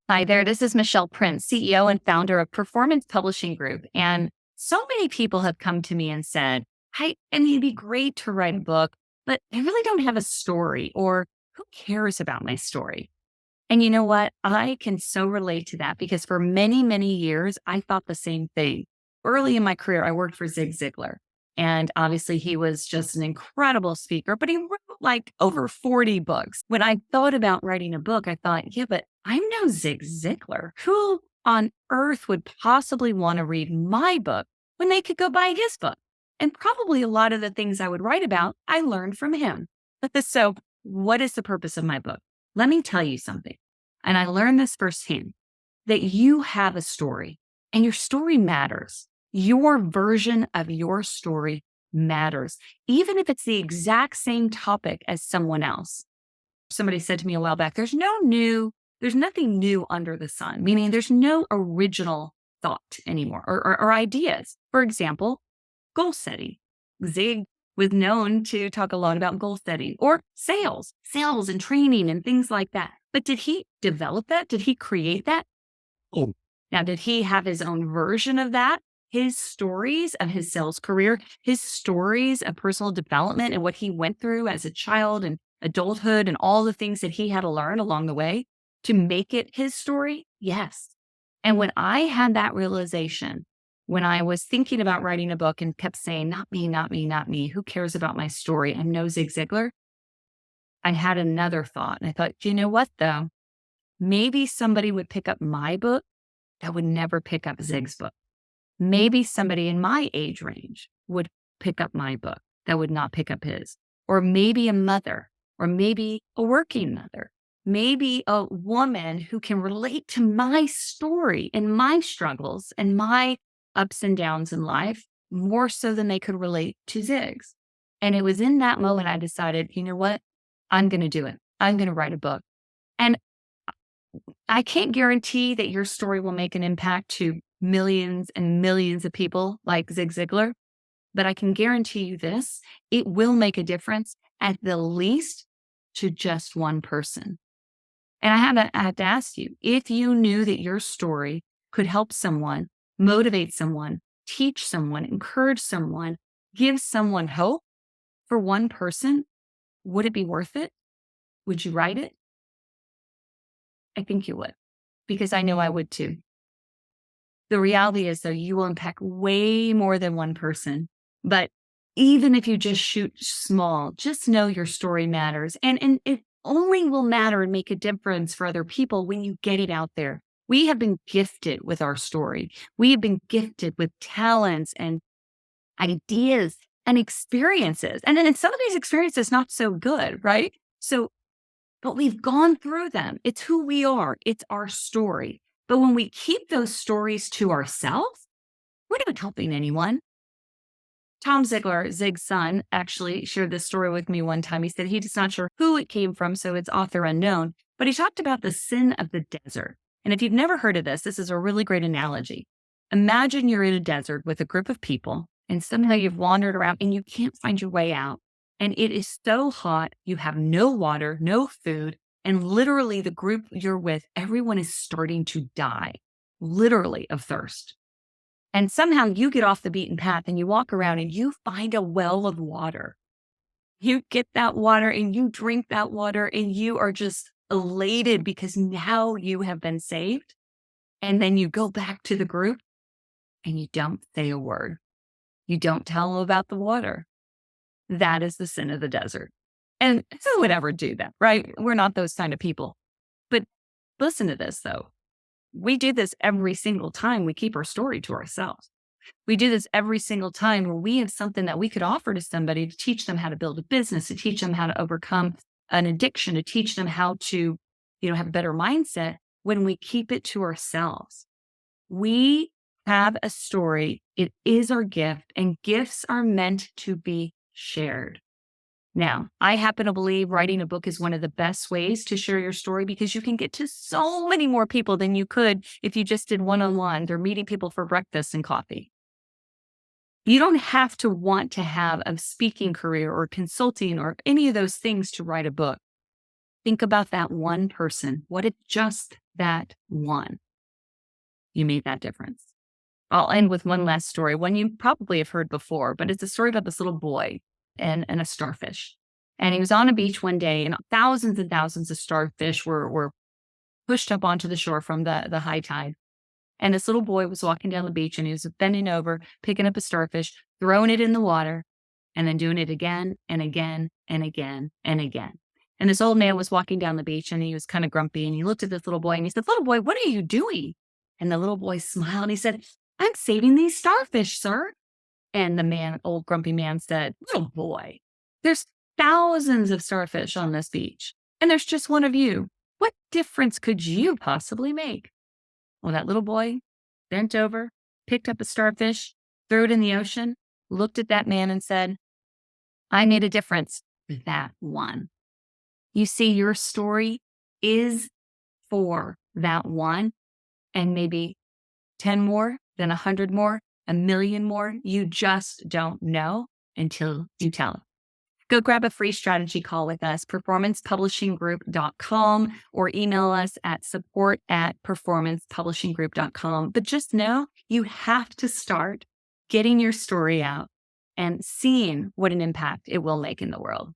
Hi there, this is Michelle Prince, CEO and founder of Performance Publishing Group. And so many people have come to me and said, "Hey, I mean, it'd be great to write a book, but I really don't have a story, or who cares about my story?" And you know what? I can so relate to that because for many, many years, I thought the same thing. Early in my career, I worked for Zig Ziglar. And obviously, he was just an incredible speaker, but he wrote like over 40 books. When I thought about writing a book, I thought, yeah, but I'm no Zig Ziglar. Who on earth would possibly want to read my book when they could go buy his book? And probably a lot of the things I would write about, I learned from him. So, what is the purpose of my book? Let me tell you something. And I learned this firsthand that you have a story and your story matters. Your version of your story matters, even if it's the exact same topic as someone else. Somebody said to me a while back, there's nothing new under the sun, meaning there's no original thought anymore or ideas. For example, goal setting. Zig was known to talk a lot about goal setting or sales and training and things like that. But did he develop that? Did he create that? Oh. Now, did he have his own version of that? His stories of his sales career, his stories of personal development and what he went through as a child and adulthood and all the things that he had to learn along the way to make it his story? Yes. And when I had that realization, when I was thinking about writing a book and kept saying, not me, not me, not me, who cares about my story? I'm no Zig Ziglar. I had another thought. And I thought, you know what, though? Maybe somebody would pick up my book that would never pick up Zig's book. Maybe somebody in my age range would pick up my book that would not pick up his. Or maybe a mother, or maybe a working mother, maybe a woman who can relate to my story and my struggles and my ups and downs in life more so than they could relate to Zig's. And it was in that moment I decided, you know what? I'm going to do it. I'm going to write a book. And I can't guarantee that your story will make an impact to millions and millions of people like Zig Ziglar, but I can guarantee you this, it will make a difference at the least to just one person. And I had to ask you, if you knew that your story could help someone, motivate someone, teach someone, encourage someone, give someone hope for one person, would it be worth it? Would you write it? I think you would, because I know I would too. The reality is, though, you will impact way more than one person. But even if you just shoot small, just know your story matters. And it only will matter and make a difference for other people when you get it out there. We have been gifted with our story. We have been gifted with talents and ideas and experiences. And then in some of these experiences, not so good, right? So but we've gone through them. It's who we are. It's our story. But when we keep those stories to ourselves, we're not helping anyone. Tom Ziglar, Zig's son, actually shared this story with me one time. He said he's not sure who it came from, so it's author unknown. But he talked about the sin of the desert. And if you've never heard of this is a really great analogy. Imagine you're in a desert with a group of people, and somehow you've wandered around and you can't find your way out. And it is so hot, you have no water, no food, and literally the group you're with, everyone is starting to die, literally of thirst. And somehow you get off the beaten path and you walk around and you find a well of water. You get that water and you drink that water and you are just elated because now you have been saved. And then you go back to the group and you don't say a word. You don't tell them about the water. That is the sin of the desert. And who would ever do that, right? We're not those kind of people. But listen to this, though. We do this every single time we keep our story to ourselves. We do this every single time where we have something that we could offer to somebody to teach them how to build a business, to teach them how to overcome an addiction, to teach them how to, have a better mindset when we keep it to ourselves. We have a story. It is our gift, and gifts are meant to be shared. Now, I happen to believe writing a book is one of the best ways to share your story because you can get to so many more people than you could if you just did one-on-ones or meeting people for breakfast and coffee. You don't have to want to have a speaking career or consulting or any of those things to write a book. Think about that one person. What if just that one, you made that difference? I'll end with one last story, one you probably have heard before, but it's a story about this little boy and a starfish. And he was on a beach one day, and thousands of starfish were pushed up onto the shore from the high tide. And this little boy was walking down the beach and he was bending over, picking up a starfish, throwing it in the water, and then doing it again and again and again and again. And this old man was walking down the beach and he was kind of grumpy. And he looked at this little boy and he said, "Little boy, what are you doing?" And the little boy smiled and he said, "I'm saving these starfish, sir." And the man, old grumpy man, said, "Little boy, there's thousands of starfish on this beach, and there's just one of you. What difference could you possibly make?" Well, that little boy bent over, picked up a starfish, threw it in the ocean, looked at that man and said, "I made a difference with that one." You see, your story is for that one and maybe 10 more, then 100 more, a million more. You just don't know until you tell it. Go grab a free strategy call with us, performancepublishinggroup.com, or email us at support@performancepublishinggroup.com. But just know you have to start getting your story out and seeing what an impact it will make in the world.